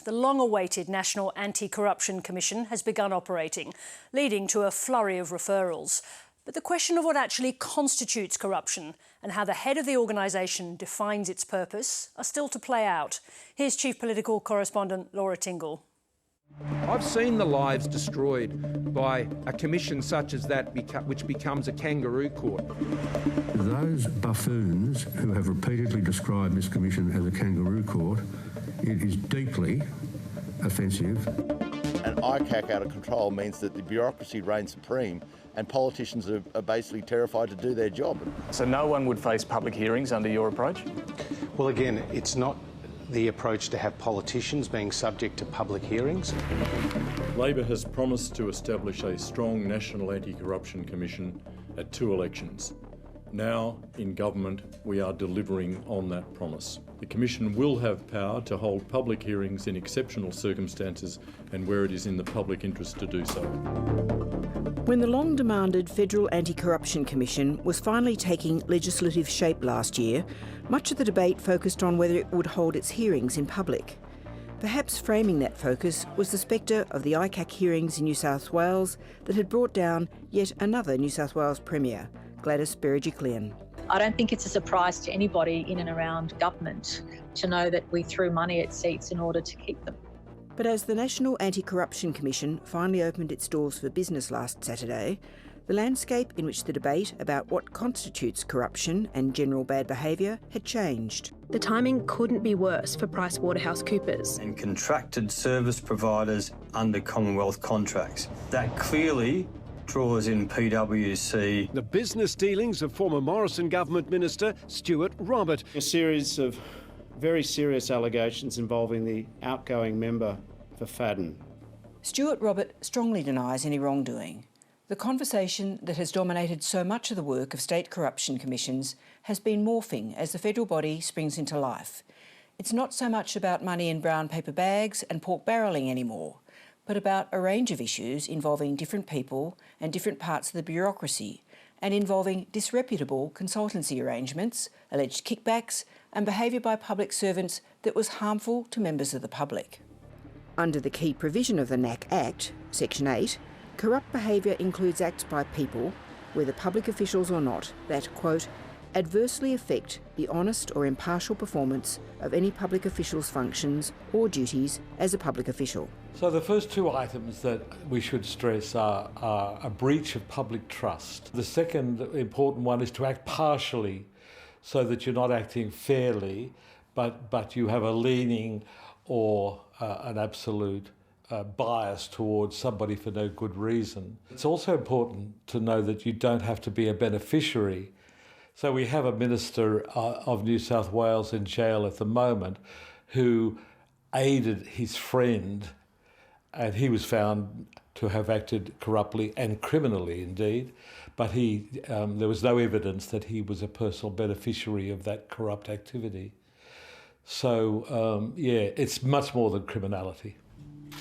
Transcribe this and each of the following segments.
the long-awaited National Anti-Corruption Commission has begun operating, leading to a flurry of referrals. But the question of what actually constitutes corruption and how the head of the organisation defines its purpose are still to play out. Here's Chief Political Correspondent Laura Tingle. I've seen the lives destroyed by a commission such as that, which becomes a kangaroo court. Those buffoons who have repeatedly described this commission as a kangaroo court, it is deeply offensive. An ICAC out of control means that the bureaucracy reigns supreme and politicians are basically terrified to do their job. So no one would face public hearings under your approach? Well, again, it's not the approach to have politicians being subject to public hearings. Labor has promised to establish a strong National Anti-Corruption Commission at 2 elections. Now, in government, we are delivering on that promise. The Commission will have power to hold public hearings in exceptional circumstances and where it is in the public interest to do so. When the long-demanded Federal Anti-Corruption Commission was finally taking legislative shape last year, much of the debate focused on whether it would hold its hearings in public. Perhaps framing that focus was the spectre of the ICAC hearings in New South Wales that had brought down yet another New South Wales Premier, Gladys Berejiklian. I don't think it's a surprise to anybody in and around government to know that we threw money at seats in order to keep them. But as the National Anti-Corruption Commission finally opened its doors for business last Saturday, the landscape in which the debate about what constitutes corruption and general bad behaviour had changed. The timing couldn't be worse for PricewaterhouseCoopers. And contracted service providers under Commonwealth contracts. That clearly draws in PwC. The business dealings of former Morrison government minister Stuart Robert. A series of very serious allegations involving the outgoing member for Fadden. Stuart Robert strongly denies any wrongdoing. The conversation that has dominated so much of the work of state corruption commissions has been morphing as the federal body springs into life. It's not so much about money in brown paper bags and pork barrelling anymore, but about a range of issues involving different people and different parts of the bureaucracy, and involving disreputable consultancy arrangements, alleged kickbacks, and behaviour by public servants that was harmful to members of the public. Under the key provision of the NAC Act, Section 8, corrupt behaviour includes acts by people, whether public officials or not, that, quote, adversely affect the honest or impartial performance of any public official's functions or duties as a public official. So the first 2 items that we should stress are a breach of public trust. The second important one is to act partially, so that you're not acting fairly, but you have a leaning or an absolute bias towards somebody for no good reason. It's also important to know that you don't have to be a beneficiary. So we have a minister of New South Wales in jail at the moment who aided his friend, and he was found to have acted corruptly and criminally indeed, but there was no evidence that he was a personal beneficiary of that corrupt activity. So, it's much more than criminality.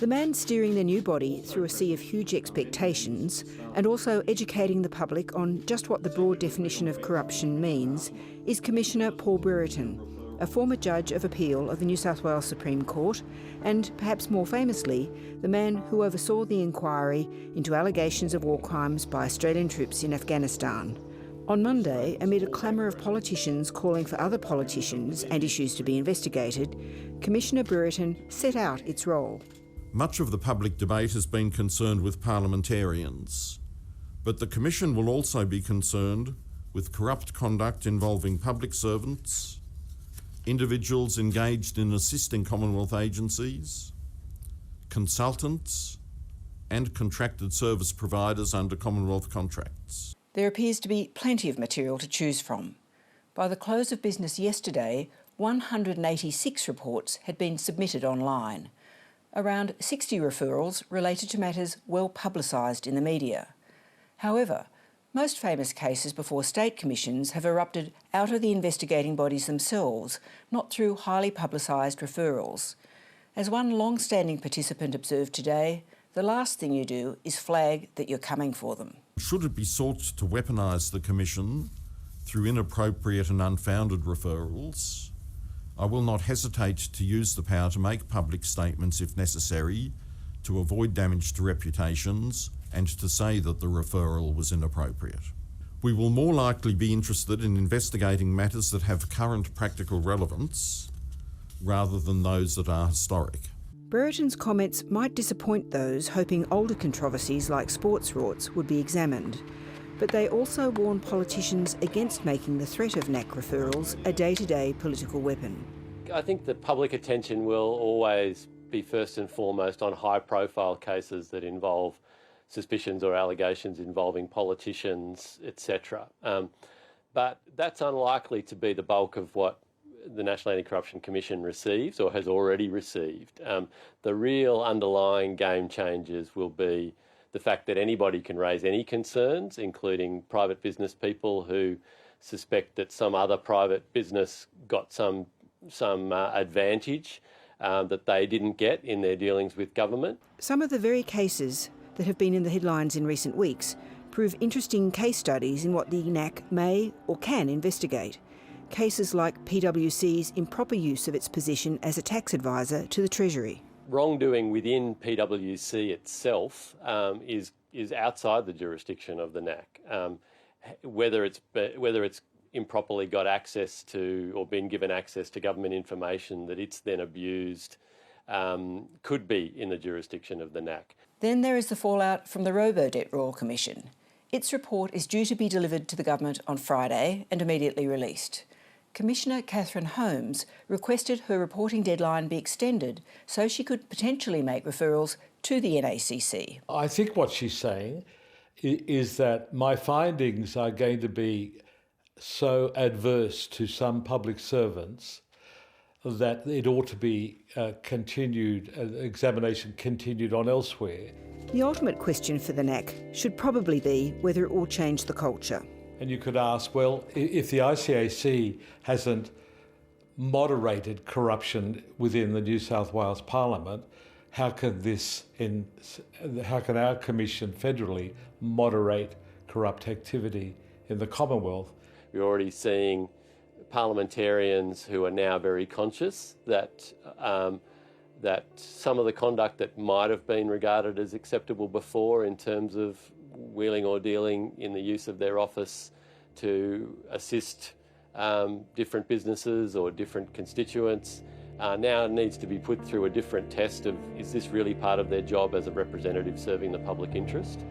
The man steering the new body through a sea of huge expectations and also educating the public on just what the broad definition of corruption means is Commissioner Paul Brereton, a former Judge of Appeal of the New South Wales Supreme Court and, perhaps more famously, the man who oversaw the inquiry into allegations of war crimes by Australian troops in Afghanistan. On Monday, amid a clamour of politicians calling for other politicians and issues to be investigated, Commissioner Brereton set out its role. Much of the public debate has been concerned with parliamentarians, but the Commission will also be concerned with corrupt conduct involving public servants, individuals engaged in assisting Commonwealth agencies, consultants, and contracted service providers under Commonwealth contracts. There appears to be plenty of material to choose from. By the close of business yesterday, 186 reports had been submitted online. Around 60 referrals related to matters well publicised in the media. However, most famous cases before state commissions have erupted out of the investigating bodies themselves, not through highly publicised referrals. As one long-standing participant observed today, the last thing you do is flag that you're coming for them. Should it be sought to weaponise the Commission through inappropriate and unfounded referrals, I will not hesitate to use the power to make public statements if necessary, to avoid damage to reputations, and to say that the referral was inappropriate. We will more likely be interested in investigating matters that have current practical relevance rather than those that are historic. Brereton's comments might disappoint those hoping older controversies like sports rorts would be examined, but they also warn politicians against making the threat of NAC referrals a day-to-day political weapon. I think the public attention will always be first and foremost on high-profile cases that involve suspicions or allegations involving politicians, etc. But that's unlikely to be the bulk of what the National Anti-Corruption Commission receives or has already received. The real underlying game changers will be the fact that anybody can raise any concerns, including private business people who suspect that some other private business got some advantage that they didn't get in their dealings with government. Some of the very cases that have been in the headlines in recent weeks prove interesting case studies in what the NAC may or can investigate. Cases like PwC's improper use of its position as a tax advisor to the Treasury. Wrongdoing within PwC itself is outside the jurisdiction of the NAC. Whether it's improperly got access to or been given access to government information that it's then abused could be in the jurisdiction of the NAC. Then there is the fallout from the Robo-Debt Royal Commission. Its report is due to be delivered to the government on Friday and immediately released. Commissioner Catherine Holmes requested her reporting deadline be extended so she could potentially make referrals to the NACC. I think what she's saying is that my findings are going to be so adverse to some public servants that it ought to be examination continued on elsewhere. The ultimate question for the NAC should probably be whether it will change the culture. And you could ask, well, if the ICAC hasn't moderated corruption within the New South Wales Parliament, how can our Commission federally moderate corrupt activity in the Commonwealth? We're already seeing parliamentarians who are now very conscious that that some of the conduct that might have been regarded as acceptable before in terms of wheeling or dealing in the use of their office to assist different businesses or different constituents now needs to be put through a different test of, is this really part of their job as a representative serving the public interest?